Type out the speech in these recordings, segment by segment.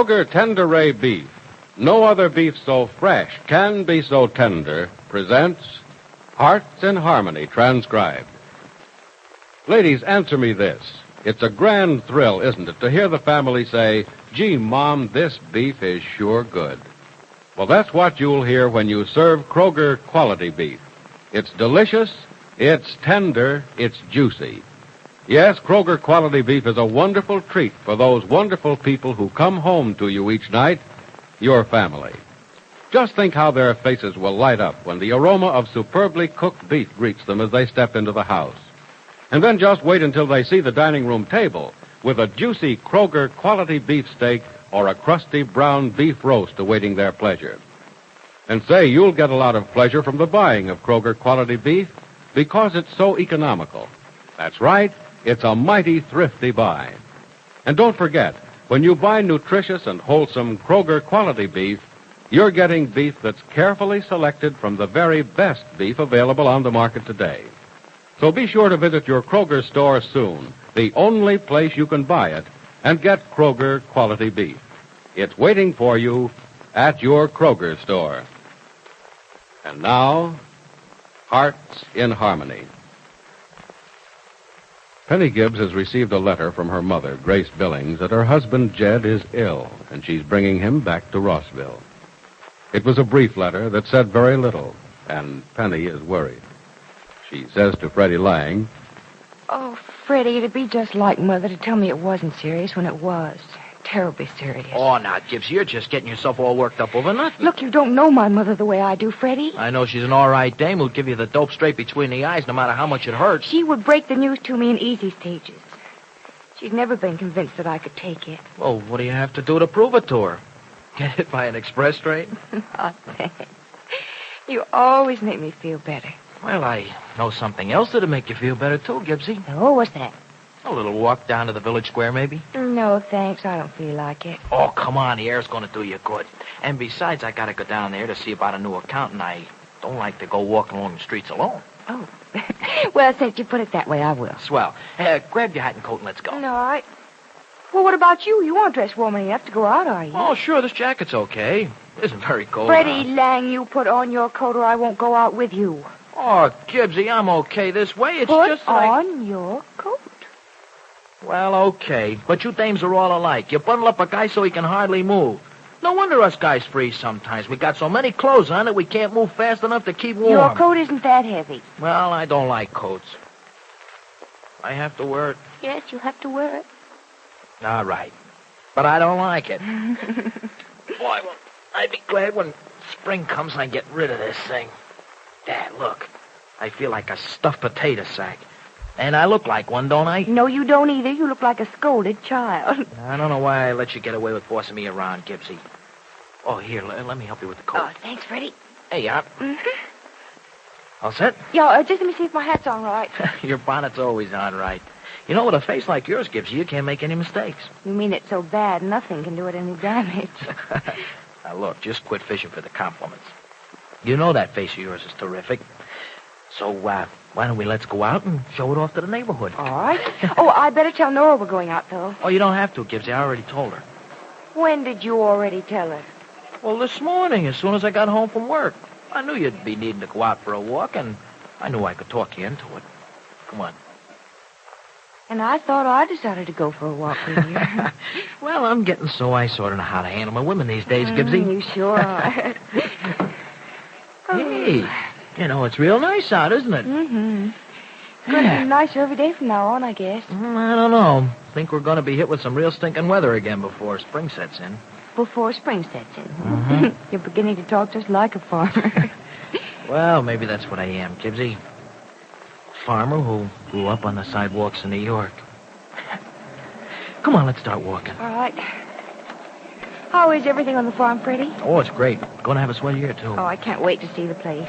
Kroger Tenderay Beef, no other beef so fresh can be so tender, presents Hearts in Harmony, transcribed. Ladies, answer me this. It's a grand thrill, isn't it, to hear the family say, "Gee, Mom, this beef is sure good." Well, that's what you'll hear when you serve Kroger quality beef. It's delicious, it's tender, it's juicy. Yes, Kroger quality beef is a wonderful treat for those wonderful people who come home to you each night, your family. Just think how their faces will light up when the aroma of superbly cooked beef greets them as they step into the house. And then just wait until they see the dining room table with a juicy Kroger quality beefsteak or a crusty brown beef roast awaiting their pleasure. And say, you'll get a lot of pleasure from the buying of Kroger quality beef because it's so economical. That's right, it's a mighty thrifty buy. And don't forget, when you buy nutritious and wholesome Kroger quality beef, you're getting beef that's carefully selected from the very best beef available on the market today. So be sure to visit your Kroger store soon, the only place you can buy it, and get Kroger quality beef. It's waiting for you at your Kroger store. And now, Hearts in Harmony. Penny Gibbs has received a letter from her mother, Grace Billings, that her husband, Jed, is ill, and she's bringing him back to Rossville. It was a brief letter that said very little, and Penny is worried. She says to Freddie Lang, "Oh, Freddie, it'd be just like Mother to tell me it wasn't serious when it was. Terribly serious." Oh, now, Gibbs, you're just getting yourself all worked up over nothing. Look, you don't know my mother the way I do, Freddie. I know she's an all right dame who'll give you the dope straight between the eyes no matter how much it hurts. She would break the news to me in easy stages. She'd never been convinced that I could take it. Well, what do you have to do to prove it to her? Get hit by an express train? Oh, thanks. You always make me feel better. Well, I know something else that'll make you feel better, too, Gibbsy. Oh, what's that? A little walk down to the village square, maybe? No, thanks. I don't feel like it. Oh, come on. The air's going to do you good. And besides, I got to go down there to see about a new account, and I don't like to go walking along the streets alone. Oh. Well, since you put it that way, I will. Swell. Grab your hat and coat and let's go. No, all right. Well, what about you? You aren't dressed warm enough to go out, are you? Oh, sure. This jacket's okay. It isn't very cold. Freddie Lang, you put on your coat or I won't go out with you. Oh, Gibbsy, I'm okay this way. It's put just on your coat. Well, okay. But you dames are all alike. You bundle up a guy so he can hardly move. No wonder us guys freeze sometimes. We got so many clothes on that we can't move fast enough to keep warm. Your coat isn't that heavy. Well, I don't like coats. I have to wear it. Yes, you have to wear it. All right. But I don't like it. Boy, well, I'd be glad when spring comes and I get rid of this thing. Dad, look. I feel like a stuffed potato sack. And I look like one, don't I? No, you don't either. You look like a scolded child. I don't know why I let you get away with bossing me around, Gibbsy. Oh, here, let me help you with the coat. Oh, thanks, Freddie. Hey, Mm-hmm. All set? Yeah, just let me see if my hat's on right. Your bonnet's always on right. You know, with a face like yours, Gibbsy, you can't make any mistakes. You mean it's so bad nothing can do it any damage? Now, look, just quit fishing for the compliments. You know that face of yours is terrific. So, why don't we let's go out and show it off to the neighborhood? All right. Oh, I better tell Nora we're going out, though. Oh, you don't have to, Gibbsy. I already told her. When did you already tell her? Well, this morning, as soon as I got home from work. I knew you'd be needing to go out for a walk, and I knew I could talk you into it. Come on. And I thought I decided to go for a walk with you. Well, I'm getting so I sort of know how to handle my women these days, Gibbsy. You sure are. Hey, you know, it's real nice out, isn't it? Mm-hmm. It's going to be nicer every day from now on, I guess. I don't know. Think we're going to be hit with some real stinking weather again before spring sets in. Before spring sets in. Mm-hmm. You're beginning to talk just like a farmer. Well, maybe that's what I am, Gibbsy. Farmer who grew up on the sidewalks of New York. Come on, let's start walking. All right. How is everything on the farm, Freddie? Oh, it's great. Going to have a swell year, too. Oh, I can't wait to see the place.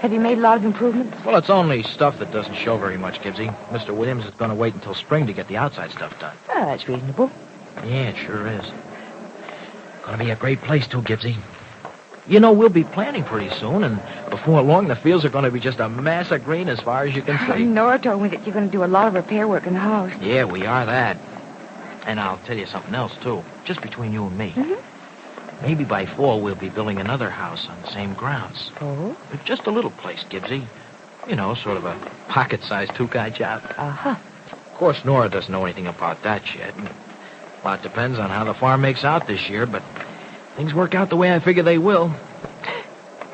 Have you made a lot of improvements? Well, it's only stuff that doesn't show very much, Gibbsy. Mr. Williams is going to wait until spring to get the outside stuff done. Oh, that's reasonable. Yeah, it sure is. Going to be a great place, too, Gibbsy. You know, we'll be planting pretty soon, and before long, the fields are going to be just a mass of green as far as you can see. Nora told me that you're going to do a lot of repair work in the house. Yeah, we are that. And I'll tell you something else, too. Just between you and me. Mm-hmm. Maybe by fall we'll be building another house on the same grounds. Oh? Just a little place, Gibbsy. You know, sort of a pocket-sized two-guy job. Uh-huh. Of course, Nora doesn't know anything about that yet. A lot depends on how the farm makes out this year, but things work out the way I figure they will.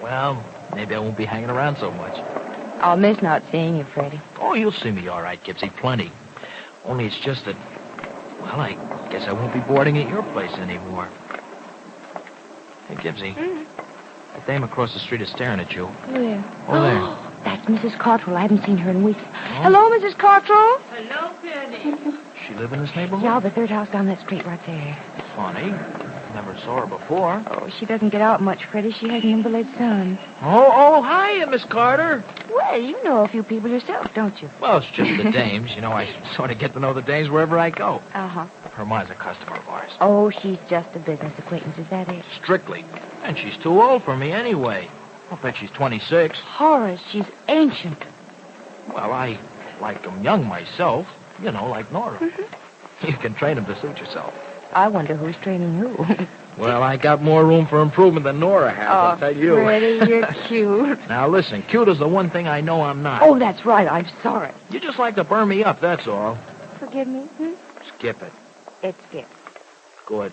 Well, maybe I won't be hanging around so much. I'll miss not seeing you, Freddie. Oh, you'll see me all right, Gibbsy, plenty. Only it's just that, well, I guess I won't be boarding at your place anymore. Hey, Gibbsy. That dame across the street is staring at you. Where? Oh, there. That's Mrs. Cottrell. I haven't seen her in weeks. Hello, Mrs. Cottrell. Hello, Penny. She live in this neighborhood? Yeah, the third house down that street right there. Funny. Never saw her before. Oh, she doesn't get out much, Freddie. She has an invalid son. Oh, hiya, Miss Carter. Well, you know a few people yourself, don't you? Well, it's just the dames. You know, I sort of get to know the dames wherever I go. Uh-huh. Her ma's a customer of ours. Oh, she's just a business acquaintance. Is that it? Strictly. And she's too old for me anyway. I'll bet she's 26. Horace, she's ancient. Well, I like 'em young myself. You know, like Nora. Mm-hmm. You can train 'em to suit yourself. I wonder who's training who. Well, I got more room for improvement than Nora has, I'll tell you. Freddie, you're cute. Now, listen, cute is the one thing I know I'm not. Oh, that's right. I'm sorry. You just like to burn me up, that's all. Forgive me? Skip it. It's good. Good.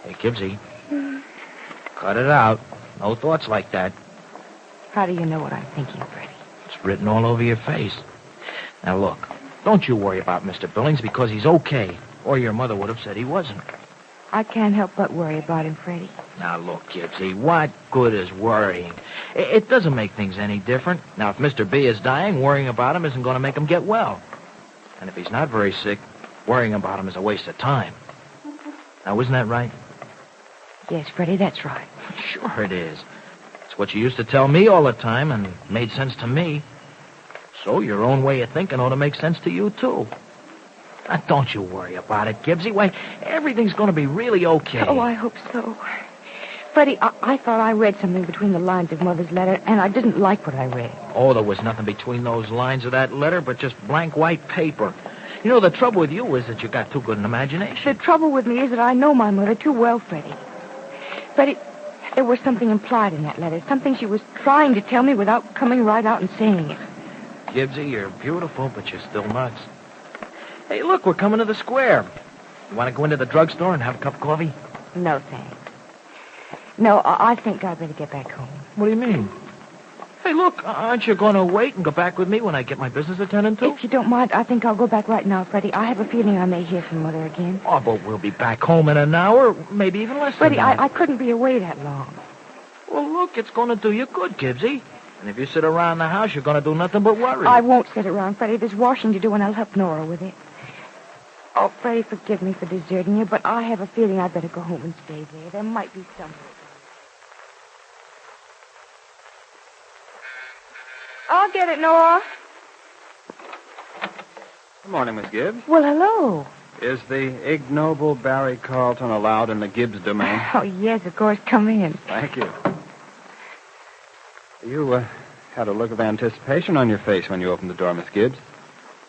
Hey, Gibbsy. Cut it out. No thoughts like that. How do you know what I'm thinking, Freddie? It's written all over your face. Now, look. Don't you worry about Mr. Billings because he's okay. Or your mother would have said he wasn't. I can't help but worry about him, Freddie. Now, look, Gibbsy, what good is worrying? It doesn't make things any different. Now, if Mr. B is dying, worrying about him isn't going to make him get well. And if he's not very sick, worrying about him is a waste of time. Now, isn't that right? Yes, Freddie, that's right. Sure it is. It's what you used to tell me all the time and made sense to me. So your own way of thinking ought to make sense to you, too. Now, don't you worry about it, Gibbsy. Why, everything's going to be really okay. Oh, I hope so. Freddie, I thought I read something between the lines of Mother's letter, and I didn't like what I read. Oh, there was nothing between those lines of that letter but just blank white paper. You know, the trouble with you is that you got too good an imagination. The trouble with me is that I know my mother too well, Freddie. Freddie, there was something implied in that letter, something she was trying to tell me without coming right out and saying it. Gibbsy, you're beautiful, but you're still nuts. Hey, look, we're coming to the square. You want to go into the drugstore and have a cup of coffee? No, thanks. No, I think I'd better get back home. What do you mean? Hey, look, aren't you going to wait and go back with me when I get my business attended to? If you don't mind, I think I'll go back right now, Freddie. I have a feeling I may hear from Mother again. Oh, but we'll be back home in an hour, maybe even less Freddie, than that. I couldn't be away that long. Well, look, it's going to do you good, Gibbsy. And if you sit around the house, you're going to do nothing but worry. I won't sit around, Freddie. There's washing to do, and I'll help Nora with it. Oh, Freddie, forgive me for deserting you, but I have a feeling I'd better go home and stay there. There might be something. I'll get it, Nora. Good morning, Miss Gibbs. Well, hello. Is the ignoble Barry Carlton allowed in the Gibbs domain? Oh, yes, of course. Come in. Thank you. You had a look of anticipation on your face when you opened the door, Miss Gibbs.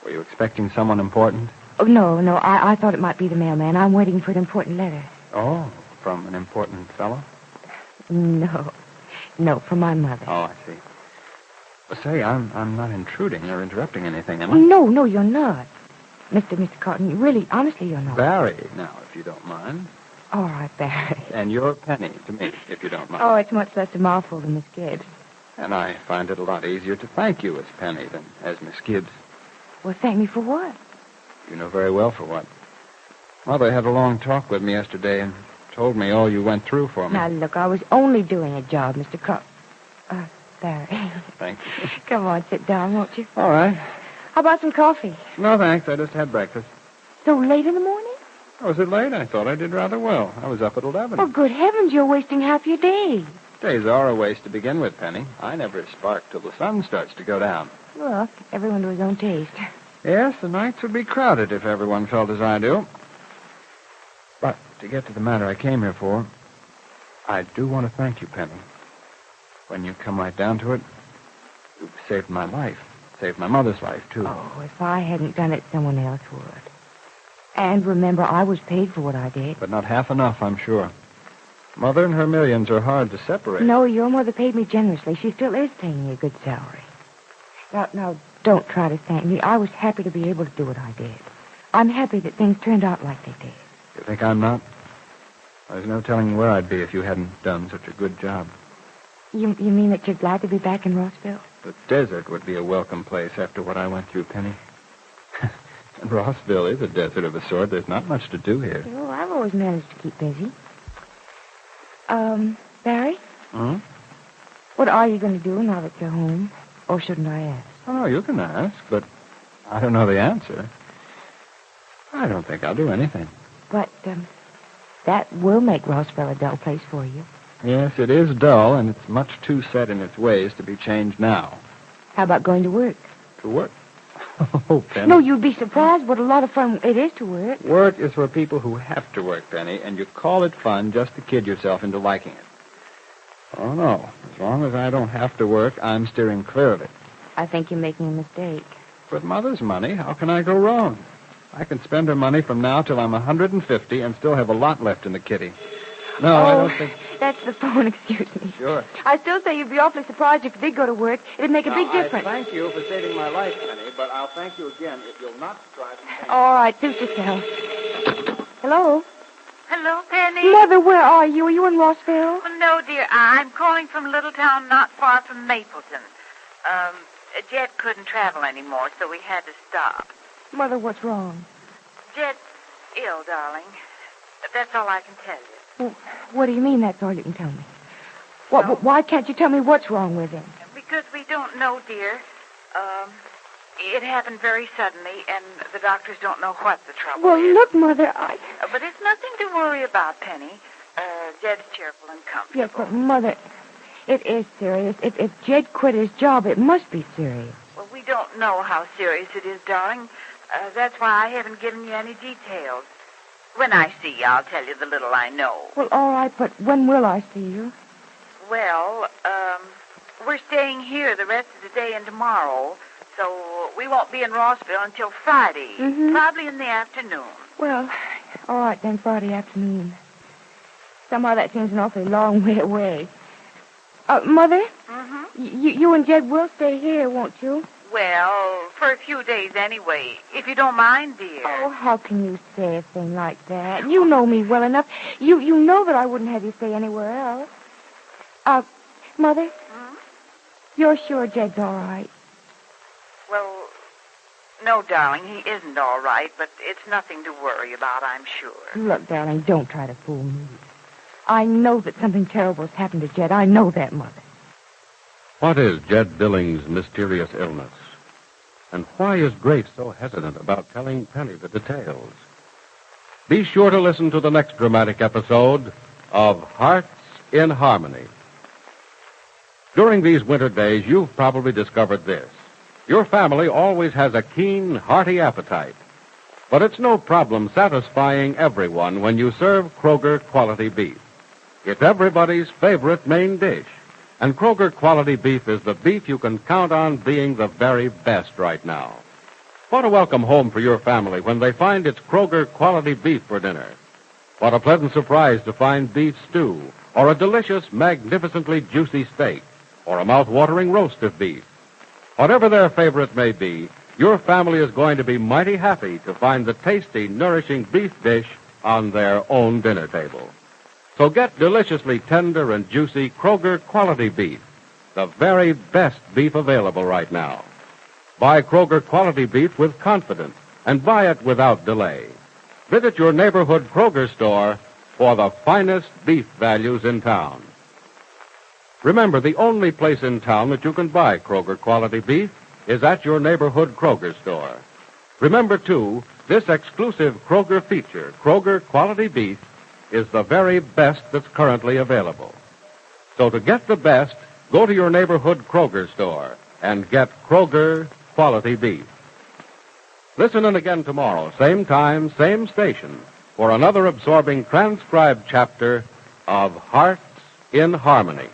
Were you expecting someone important? Oh, no. I thought it might be the mailman. I'm waiting for an important letter. Oh, from an important fellow? No, from my mother. Oh, I see. Well, say, I'm not intruding or interrupting anything, am I? No, you're not. Mr. Carton, really, honestly, you're not. Barry, now, if you don't mind. All right, Barry. And you're Penny to me, if you don't mind. Oh, it's much less a mouthful than Miss Gibbs. And I find it a lot easier to thank you as Penny than as Miss Gibbs. Well, thank me for what? You know very well for what. Mother had a long talk with me yesterday and told me all you went through for me. Now, look, I was only doing a job, Mr. Barry. Thank you. Come on, sit down, won't you? All right. How about some coffee? No, thanks. I just had breakfast. So late in the morning? Was it late? I thought I did rather well. I was up at 11. Oh, good heavens, you're wasting half your day. Days are a waste to begin with, Penny. I never spark till the sun starts to go down. Look, everyone to his own taste. Yes, the nights would be crowded if everyone felt as I do. But to get to the matter I came here for, I do want to thank you, Penny. When you come right down to it, you've saved my life saved my mother's life, too. Oh, if I hadn't done it, someone else would. And remember, I was paid for what I did. But not half enough, I'm sure. Mother and her millions are hard to separate. No, your mother paid me generously. She still is paying me a good salary. Now, don't try to thank me. I was happy to be able to do what I did. I'm happy that things turned out like they did. You think I'm not? There's no telling where I'd be if you hadn't done such a good job. You mean that you're glad to be back in Rossville? The desert would be a welcome place after what I went through, Penny. And Rossville is a desert of a sort. There's not much to do here. Oh, I've always managed to keep busy. Barry? Hmm? What are you going to do now that you're home? Or shouldn't I ask? Oh, no, you can ask, but I don't know the answer. I don't think I'll do anything. But, that will make Rossville a dull place for you. Yes, it is dull, and it's much too set in its ways to be changed now. How about going to work? To work? Oh, Penny. No, you'd be surprised what a lot of fun it is to work. Work is for people who have to work, Penny, and you call it fun just to kid yourself into liking it. Oh, no. As long as I don't have to work, I'm steering clear of it. I think you're making a mistake. With Mother's money, how can I go wrong? I can spend her money from now till I'm 150 and still have a lot left in the kitty. No, I don't think... That's the phone, excuse me. Sure. I still say you'd be awfully surprised if you did go to work. It'd make a big difference. I thank you for saving my life, Penny, but I'll thank you again if you'll not try to change. All right, suit yourself. Hello? Hello, Penny. Mother, where are you? Are you in Rossville? Oh, no, dear. I'm calling from a little town not far from Mapleton. Jed couldn't travel anymore, so we had to stop. Mother, what's wrong? Jed's ill, darling. That's all I can tell you. Well, what do you mean that's all you can tell me? Why can't you tell me what's wrong with him? Because we don't know, dear. It happened very suddenly, and the doctors don't know what the trouble Well, is. look, Mother, But it's nothing to worry about, Penny. Jed's cheerful and comfortable. Yes, but, Mother, it is serious. If Jed quit his job, it must be serious. Well, we don't know how serious it is, darling. That's why I haven't given you any details. When I see you, I'll tell you the little I know. Well, all right, but when will I see you? Well, we're staying here the rest of the day and tomorrow, so we won't be in Rossville until Friday, probably in the afternoon. Well, all right then, Friday afternoon. Somehow that seems an awfully long way away. Mother? You and Jed will stay here, won't you? Well, for a few days anyway, if you don't mind, dear. Oh, how can you say a thing like that? You know me well enough. You know that I wouldn't have you stay anywhere else. Mother? You're sure Jed's all right? Well, no, darling, he isn't all right, but it's nothing to worry about, I'm sure. Look, darling, don't try to fool me. I know that something terrible has happened to Jed. I know that, Mother. What is Jed Billings' mysterious illness? And why is Grace so hesitant about telling Penny the details? Be sure to listen to the next dramatic episode of Hearts in Harmony. During these winter days, you've probably discovered this. Your family always has a keen, hearty appetite. But it's no problem satisfying everyone when you serve Kroger quality beef. It's everybody's favorite main dish. And Kroger quality beef is the beef you can count on being the very best right now. What a welcome home for your family when they find it's Kroger quality beef for dinner. What a pleasant surprise to find beef stew, or a delicious, magnificently juicy steak, or a mouth-watering roast of beef. Whatever their favorite may be, your family is going to be mighty happy to find the tasty, nourishing beef dish on their own dinner table. So get deliciously tender and juicy Kroger quality beef, the very best beef available right now. Buy Kroger quality beef with confidence and buy it without delay. Visit your neighborhood Kroger store for the finest beef values in town. Remember, the only place in town that you can buy Kroger quality beef is at your neighborhood Kroger store. Remember, too, this exclusive Kroger feature, Kroger quality beef, is the very best that's currently available. So to get the best, go to your neighborhood Kroger store and get Kroger quality beef. Listen in again tomorrow, same time, same station, for another absorbing transcribed chapter of Hearts in Harmony.